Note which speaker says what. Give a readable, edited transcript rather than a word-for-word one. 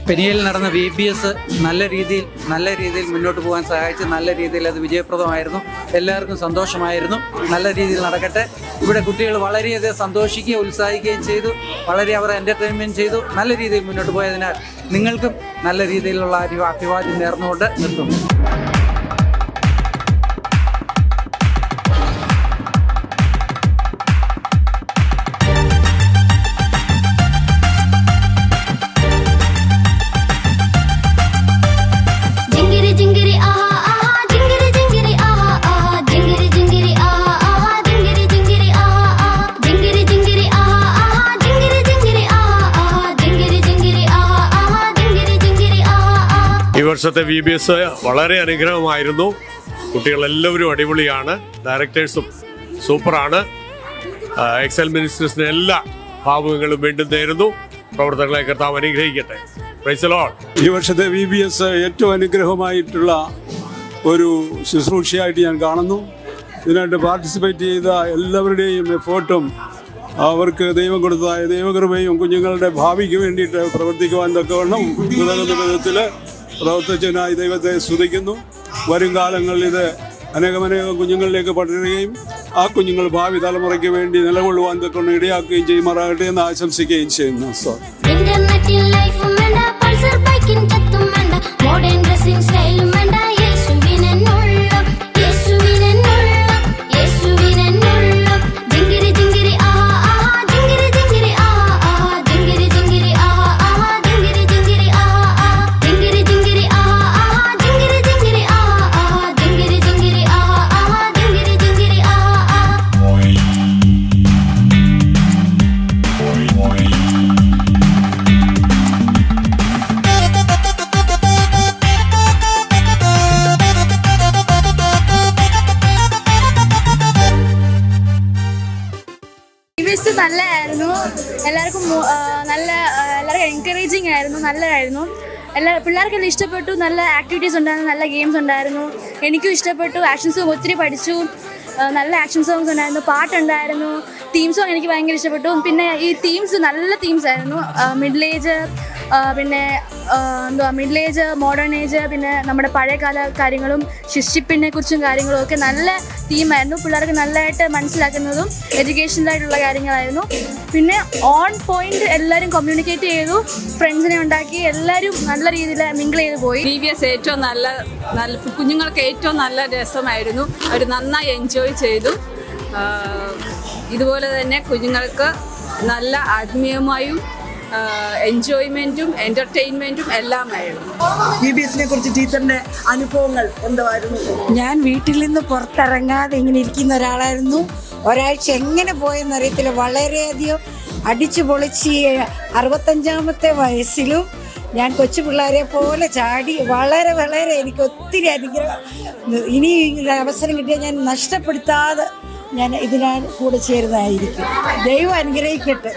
Speaker 1: പെനിയയിൽ നടന്ന VBS നല്ല രീതിയിൽ മുന്നോട്ട് പോകാൻ സഹായിച്ച് നല്ല രീതിയിൽ അത് വിജയപ്രദമായിരുന്നു. എല്ലാവർക്കും സന്തോഷമായിരുന്നു. നല്ല രീതിയിൽ നടക്കട്ടെ. ഇവിടെ കുട്ടികൾ വളരെയധികം സന്തോഷിക്കുകയും ഉത്സാഹിക്കുകയും ചെയ്തു. വളരെ അവർ എൻ്റർടൈൻമെൻറ്റ് ചെയ്തു. നല്ല രീതിയിൽ മുന്നോട്ട് പോയതിനാൽ നിങ്ങൾക്കും നല്ല രീതിയിലുള്ള അഭിവാദ്യം നേർന്നുകൊണ്ട് നിർത്തുന്നു.
Speaker 2: ഈ വർഷത്തെ VBS വളരെ അനുഗ്രഹമായിരുന്നു. കുട്ടികളെല്ലാവരും അടിപൊളിയാണ്. ഡയറക്ടേഴ്സും സൂപ്പറാണ്. എക്സൽ മിനിസ്റ്റേഴ്സിന് എല്ലാ ഭാവുകങ്ങളും വീണ്ടും നേരുന്നു. പ്രവർത്തനങ്ങളെ കർത്താവ് അനുഗ്രഹിക്കട്ടെ. Praise the Lord.
Speaker 3: ഈ വർഷത്തെ VBS ഏറ്റവും അനുഗ്രഹമായിട്ടുള്ള ഒരു ശുശ്രൂഷയായിട്ട് ഞാൻ കാണുന്നു. ഇതിനായിട്ട് പാർട്ടിസിപ്പേറ്റ് ചെയ്ത എല്ലാവരുടെയും എഫേർട്ടും അവർക്ക് ദൈവം കൊടുത്തതായ ദൈവകൃപയും കുഞ്ഞുങ്ങളുടെ ഭാവിക്ക് വേണ്ടിയിട്ട് പ്രവർത്തിക്കുവാൻ തക്കവണ്ണം ഉതകുന്ന വിധത്തിൽ പ്രവർത്തിച്ചതിനായി ദൈവത്തെ സ്തുതിക്കുന്നു. വരും കാലങ്ങളിൽ ഇത് അനേകം കുഞ്ഞുങ്ങളിലേക്ക് പടരുകയും ആ കുഞ്ഞുങ്ങൾ ഭാവി തലമുറയ്ക്ക് വേണ്ടി നിലകൊള്ളുവാൻ തക്കൊണ്ട് ഇടയാക്കുകയും ചെയ്യുമാറാകട്ടെ എന്ന് ആശംസിക്കുകയും ചെയ്യുന്നു.
Speaker 4: നല്ലതായിരുന്നു. എല്ലാവർക്കും എൻകറേജിങ് ആയിരുന്നു. നല്ലതായിരുന്നു. പിള്ളേർക്കെല്ലാം ഇഷ്ടപ്പെട്ടു. നല്ല ആക്ടിവിറ്റീസ് ഉണ്ടായിരുന്നു. നല്ല ഗെയിംസ് ഉണ്ടായിരുന്നു. എനിക്കും ഇഷ്ടപ്പെട്ടു. ആക്ഷൻ സോങ് ഒത്തിരി പഠിച്ചു. നല്ല ആക്ഷൻ സോങ്സ് ഉണ്ടായിരുന്നു. പാട്ടുണ്ടായിരുന്നു. തീം സോങ് എനിക്ക് ഭയങ്കര ഇഷ്ടപ്പെട്ടു. പിന്നെ ഈ തീംസ് നല്ല തീംസ് ആയിരുന്നു. മിഡിൽ ഏജ്, പിന്നെ മിഡിൽ ഏജ്, മോഡേൺ ഏജ്, പിന്നെ നമ്മുടെ പഴയകാല കാര്യങ്ങളും ശിഷ്യപ്പിനെ കുറിച്ചും കാര്യങ്ങളും ഒക്കെ നല്ല തീമായിരുന്നു. പിള്ളേർക്ക് നല്ലതായിട്ട് മനസ്സിലാക്കുന്നതും എഡ്യൂക്കേഷനിലായിട്ടുള്ള കാര്യങ്ങളായിരുന്നു. പിന്നെ ഓൺ പോയിന്റ് എല്ലാവരും കമ്മ്യൂണിക്കേറ്റ് ചെയ്തു. ഫ്രണ്ട്സിനെ ഉണ്ടാക്കി എല്ലാവരും നല്ല രീതിയിൽ മിങ്കിൾ ചെയ്ത് പോയി.
Speaker 5: VBS ഏറ്റവും നല്ല കുഞ്ഞുങ്ങൾക്ക് ഏറ്റവും നല്ല രസമായിരുന്നു. അവർ നന്നായി എൻജോയ് ചെയ്തു. ഇതുപോലെ തന്നെ കുഞ്ഞുങ്ങൾക്ക് നല്ല ആത്മീയമായും എൻജോയ്മെന്റും എന്റർടൈൻമെന്റും എല്ലാമായിരുന്നു.
Speaker 6: VBSനെ കുറിച്ച് ടീച്ചറിന്റെ അനുഭവങ്ങൾ എന്തായിരുന്നു?
Speaker 7: ഞാൻ വീട്ടിൽ നിന്ന് പുറത്തിറങ്ങാതെ ഇങ്ങനെ ഇരിക്കുന്ന ഒരാളായിരുന്നു. ഒരാഴ്ച എങ്ങനെ പോയെന്നറിയത്തില്ല. വളരെയധികം അടിച്ചു പൊളിച്ച് 65-ാമത്തെ വയസ്സിലും ഞാൻ കൊച്ചു പിള്ളേരെ പോലെ ചാടി വളരെ എനിക്ക് ഒത്തിരി അനുഗ്രഹം. ഇനി അവസരം കിട്ടിയാൽ ഞാൻ നഷ്ടപ്പെടുത്താതെ ഞാൻ ഇതിനാണ് കൂടെ ചേരുന്നതായിരിക്കും. ദൈവം അനുഗ്രഹിക്കട്ടെ.